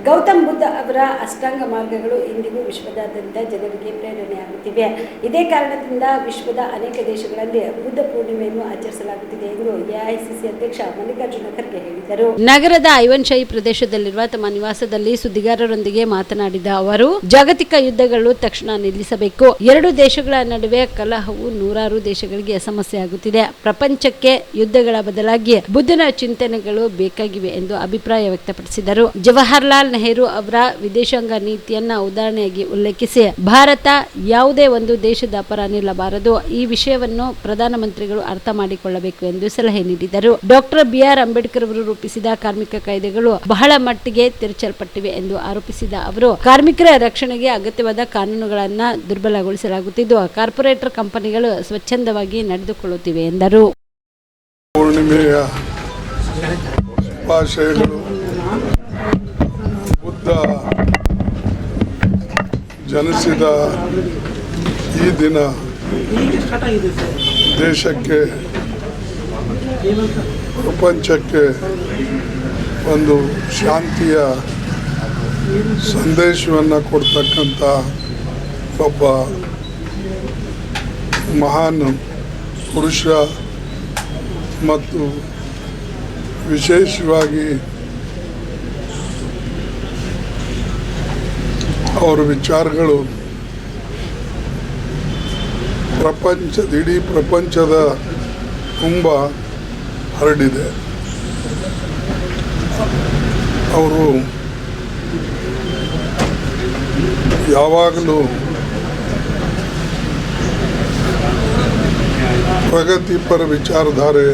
ಗೌತಮ್ ಬುದ್ಧ ಅವರ ಅಷ್ಟಾಂಗ ಮಾರ್ಗಗಳು ಇಂದಿಗೂ ವಿಶ್ವದಾದ್ಯಂತ ಜನರಿಗೆ ಪ್ರೇರಣೆಯಾಗುತ್ತಿವೆ. ಇದೇ ಕಾರಣದಿಂದ ವಿಶ್ವದ ಅನೇಕ ದೇಶಗಳಲ್ಲಿ ಬುದ್ಧ ಪೂರ್ಣಿಮೆಯನ್ನು ಆಚರಿಸಲಾಗುತ್ತಿದೆ ಎಂದು ಎಐಸಿಸಿ ಅಧ್ಯಕ್ಷ ಮಲ್ಲಿಕಾರ್ಜುನ ಖರ್ಗೆ ಹೇಳಿದರು. ನಗರದ ಐವನ್ಶಾಹಿ ಪ್ರದೇಶದಲ್ಲಿರುವ ತಮ್ಮ ನಿವಾಸದಲ್ಲಿ ಸುದ್ದಿಗಾರರೊಂದಿಗೆ ಮಾತನಾಡಿದ ಅವರು, ಜಾಗತಿಕ ಯುದ್ಧಗಳು ತಕ್ಷಣ ನಿಲ್ಲಿಸಬೇಕು. ಎರಡು ದೇಶಗಳ ನಡುವೆ ಕಲಹವು ನೂರಾರು ದೇಶಗಳಿಗೆ ಸಮಸ್ಯೆ ಆಗುತ್ತಿದೆ. ಪ್ರಪಂಚಕ್ಕೆ ಯುದ್ಧಗಳ ಬದಲಾಗಿ ಬುದ್ಧನ ಚಿಂತನೆಗಳು ಬೇಕಾಗಿವೆ ಎಂದು ಅಭಿಪ್ರಾಯ ವ್ಯಕ್ತಪಡಿಸಿದರು. ಜವಾಹರ್ಲಾಲ್ ನೆಹರು ಅವರ ವಿದೇಶಾಂಗ ನೀತಿಯನ್ನ ಉದಾಹರಣೆಯಾಗಿ ಉಲ್ಲೇಖಿಸಿ, ಭಾರತ ಯಾವುದೇ ಒಂದು ದೇಶದ ಪರ ನಿಲ್ಲಬಾರದು. ಈ ವಿಷಯವನ್ನು ಪ್ರಧಾನಮಂತ್ರಿಗಳು ಅರ್ಥ ಮಾಡಿಕೊಳ್ಳಬೇಕು ಎಂದು ಸಲಹೆ ನೀಡಿದರು. ಡಾಕ್ಟರ್ ಬಿಆರ್ ಅಂಬೇಡ್ಕರ್ ಅವರು ರೂಪಿಸಿದ ಕಾರ್ಮಿಕ ಕಾಯ್ದೆಗಳು ಬಹಳ ಮಟ್ಟಿಗೆ ತಿರುಚಲ್ಪಟ್ಟಿವೆ ಎಂದು ಆರೋಪಿಸಿದ ಅವರು, ಕಾರ್ಮಿಕರ ರಕ್ಷಣೆಗೆ ಅಗತ್ಯವಾದ ಕಾನೂನುಗಳನ್ನು ದುರ್ಬಲಗೊಳಿಸಲಾಗುತ್ತಿದ್ದು, ಕಾರ್ಪೊರೇಟರ್ ಕಂಪನಿಗಳು ಸ್ವಚ್ಛಂದವಾಗಿ ನಡೆದುಕೊಳ್ಳುತ್ತಿವೆ ಎಂದರು. ಪೂರ್ಣಿಮೆಯ ಶುಭಾಶಯಗಳು. ಬುದ್ಧ ಜನಿಸಿದ ಈ ದಿನ ದೇಶಕ್ಕೆ, ಪ್ರಪಂಚಕ್ಕೆ ಒಂದು ಶಾಂತಿಯ ಸಂದೇಶವನ್ನು ಕೊಡ್ತಕ್ಕಂಥ ಒಬ್ಬ ಮಹಾನ್ ಪುರುಷ ಮತ್ತು ವಿಶೇಷವಾಗಿ ಅವರ ವಿಚಾರಗಳು ಇಡೀ ಪ್ರಪಂಚದ ತುಂಬ ಹರಡಿದೆ. ಅವರು ಯಾವಾಗಲೂ ಪ್ರಗತಿಪರ ವಿಚಾರಧಾರೆ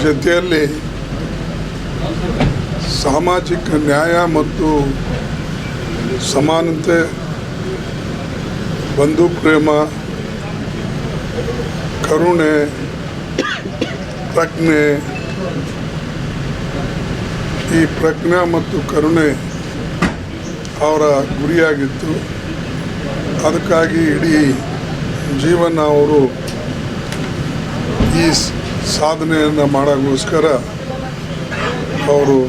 ಜೊತೆಯಲ್ಲಿ ಸಾಮಾಜಿಕ ನ್ಯಾಯ ಮತ್ತು ಸಮಾನತೆ, ಬಂಧು ಪ್ರೇಮ, ಕರುಣೆ, ಪ್ರಜ್ಞೆ, ಈ ಪ್ರಜ್ಞೆ ಮತ್ತು ಕರುಣೆ ಅವರ ಗುರಿಯಾಗಿತ್ತು. ಅದಕ್ಕಾಗಿ ಇಡೀ ಜೀವನ ಅವರು ಈ ಸಾಧನೆಯನ್ನು ಮಾಡೋಕ್ಕೋಸ್ಕರ ಅವರು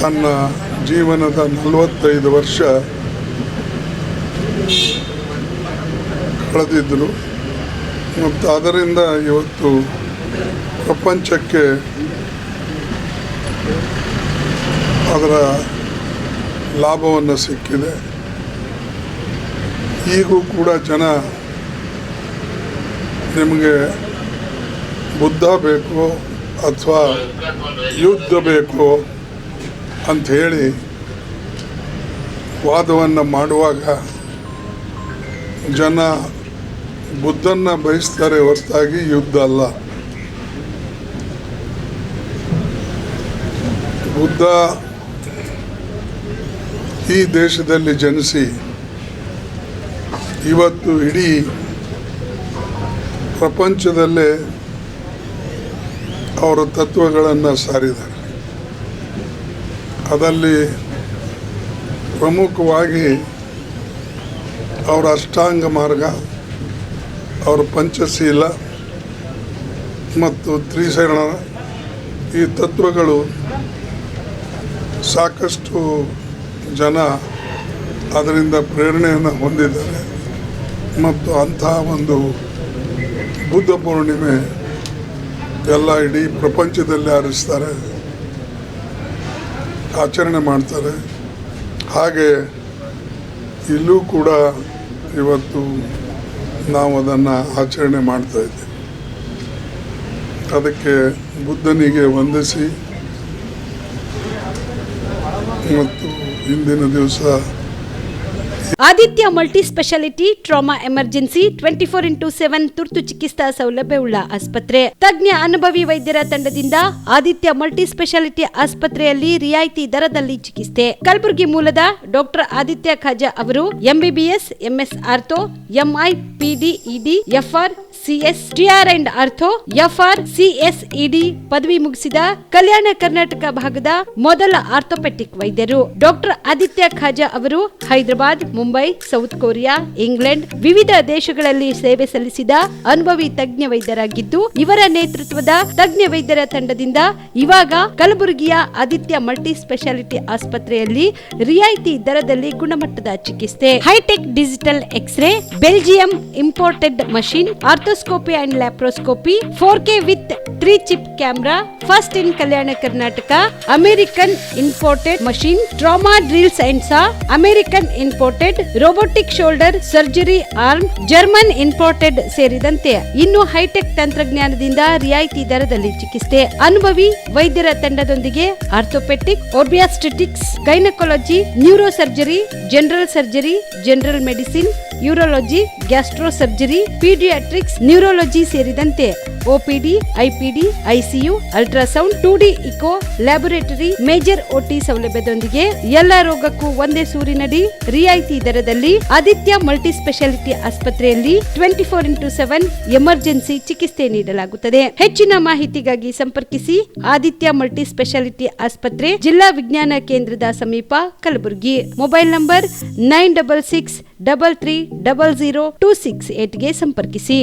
ತನ್ನ ಜೀವನದ 45 ವರ್ಷ ಕಳೆದಿದ್ದರು. ಮತ್ತು ಅದರಿಂದ ಇವತ್ತು ಪ್ರಪಂಚಕ್ಕೆ ಅದರ ಲಾಭವನ್ನು ಸಿಕ್ಕಿದೆ. ಈಗೂ ಕೂಡ ಜನ ನಿಮಗೆ ಬುದ್ಧ ಬೇಕು ಅಥವಾ ಯುದ್ಧ ಬೇಕು ಅಂಥೇಳಿ ವಾದವನ್ನು ಮಾಡುವಾಗ ಜನ ಬುದ್ಧನ ಬಯಸ್ತಾರೆ ಹೊರತಾಗಿ ಯುದ್ಧ ಅಲ್ಲ. ಬುದ್ಧ ಈ ದೇಶದಲ್ಲಿ ಜನಿಸಿ ಇವತ್ತು ಇಡೀ ಪ್ರಪಂಚದಲ್ಲೇ ಅವರ ತತ್ವಗಳನ್ನು ಸಾರಿದ್ದಾರೆ. ಅದರಲ್ಲಿ ಪ್ರಮುಖವಾಗಿ ಅವರ ಅಷ್ಟಾಂಗ ಮಾರ್ಗ, ಅವರ ಪಂಚಶೀಲ ಮತ್ತು ತ್ರಿಶರಣ, ಈ ತತ್ವಗಳು ಸಾಕಷ್ಟು ಜನ ಅದರಿಂದ ಪ್ರೇರಣೆಯನ್ನು ಹೊಂದಿದ್ದಾರೆ. ಮತ್ತು ಅಂತಹ ಒಂದು ಬುದ್ಧ ಪೂರ್ಣಿಮೆ ಎಲ್ಲ ಇಡೀ ಪ್ರಪಂಚದಲ್ಲಿ ಆಚರಣೆ ಮಾಡ್ತಾರೆ. ಹಾಗೆ ಇಲ್ಲೂ ಕೂಡ ಇವತ್ತು ನಾವು ಅದನ್ನು ಆಚರಣೆ ಮಾಡ್ತಾಯಿದ್ದೇವೆ. ಅದಕ್ಕೆ ಬುದ್ಧನಿಗೆ ವಂದಿಸಿ ಮತ್ತು ಇಂದಿನ ದಿವಸ Aditya multi speciality trauma emergency 24x7 ತುರ್ತು ಚಿಕಿತ್ಸಾ ಸೌಲಭ್ಯವುಳ್ಳ ಆಸ್ಪತ್ರೆ. ತಜ್ಞ ಅನುಭವಿ ವೈದ್ಯರ ತಂಡದಿಂದ ಆದಿತ್ಯ ಮಲ್ಟಿ ಸ್ಪೆಷಾಲಿಟಿ ಆಸ್ಪತ್ರೆಯಲ್ಲಿ ರಿಯಾಯಿತಿ ದರದಲ್ಲಿ ಚಿಕಿತ್ಸೆ. ಕಲಬುರಗಿ ಮೂಲದ ಡಾಕ್ಟರ್ ಆದಿತ್ಯ ಖಾಜಾ ಅವರು MBBS, MS ortho, MI, PD, ED, FR, CS, TR and ortho, FR, CS, ED ಪದವಿ ಮುಗಿಸಿದ ಕಲ್ಯಾಣ ಕರ್ನಾಟಕ ಭಾಗದ ಮೊದಲ ಆರ್ಥೋಪೆಟಿಕ್ ವೈದ್ಯರು. ಡಾಕ್ಟರ್ ಆದಿತ್ಯ ಖಾಜಾ ಅವರು Hyderabad, Mumbai, south Korea, England ವಿವಿಧ ದೇಶಗಳಲ್ಲಿ ಸೇವೆ ಸಲ್ಲಿಸಿದ ಅನುಭವಿ ತಜ್ಞ ವೈದ್ಯರಾಗಿದ್ದು, ಇವರ ನೇತೃತ್ವದ ತಜ್ಞ ವೈದ್ಯರ ತಂಡದಿಂದ ಇವಾಗ ಕಲಬುರಗಿಯ ಆದಿತ್ಯ ಮಲ್ಟಿ ಸ್ಪೆಷಾಲಿಟಿ ಆಸ್ಪತ್ರೆಯಲ್ಲಿ ರಿಯಾಯಿತಿ ದರದಲ್ಲಿ ಗುಣಮಟ್ಟದ ಚಿಕಿತ್ಸೆ, hi-tech digital x ray, Belgium imported machine, arthroscopy and laparoscopy, 4K with 3 chip camera, first in Kalyana Karnataka, American imported machine, trauma drills and saw, American imported robotic shoulder surgery arm, German imported ಸೇರಿದಂತೆ ಇನ್ನು high tech ತಂತ್ರಜ್ಞಾನದಿಂದ ರಿಯಾಯಿತಿ ದರದಲ್ಲಿ ಚಿಕಿತ್ಸೆ. ಅನುಭವಿ ವೈದ್ಯರ ತಂಡದೊಂದಿಗೆ orthopaedic, obstetrics, gynaecology, neuro surgery, general surgery, general medicine, urology, gastro surgery, paediatrics, neurology ಸೇರಿದಂತೆ OPD, IPD, ICU, ultrasound, 2D echo, laboratory, major OT ಸೌಲಭ್ಯದೊಂದಿಗೆ ಎಲ್ಲ ರೋಗಕ್ಕೂ ಒಂದೇ ಸೂರಿನಡಿ ರಿಯಾಯಿತಿ ದರದಲ್ಲಿ ಆದಿತ್ಯ ಮಲ್ಟಿ ಸ್ಪೆಷಾಲಿಟಿ ಆಸ್ಪತ್ರೆಯಲ್ಲಿ 24x7 ಎಮರ್ಜೆನ್ಸಿ ಚಿಕಿತ್ಸೆ ನೀಡಲಾಗುತ್ತದೆ. ಹೆಚ್ಚಿನ ಮಾಹಿತಿಗಾಗಿ ಸಂಪರ್ಕಿಸಿ ಆದಿತ್ಯ ಮಲ್ಟಿ ಸ್ಪೆಷಾಲಿಟಿ ಆಸ್ಪತ್ರೆ, ಜಿಲ್ಲಾ ವಿಜ್ಞಾನ ಕೇಂದ್ರದ ಸಮೀಪ, ಕಲಬುರಗಿ. ಮೊಬೈಲ್ ನಂಬರ್ 9663300268ಗೆ ಸಂಪರ್ಕಿಸಿ.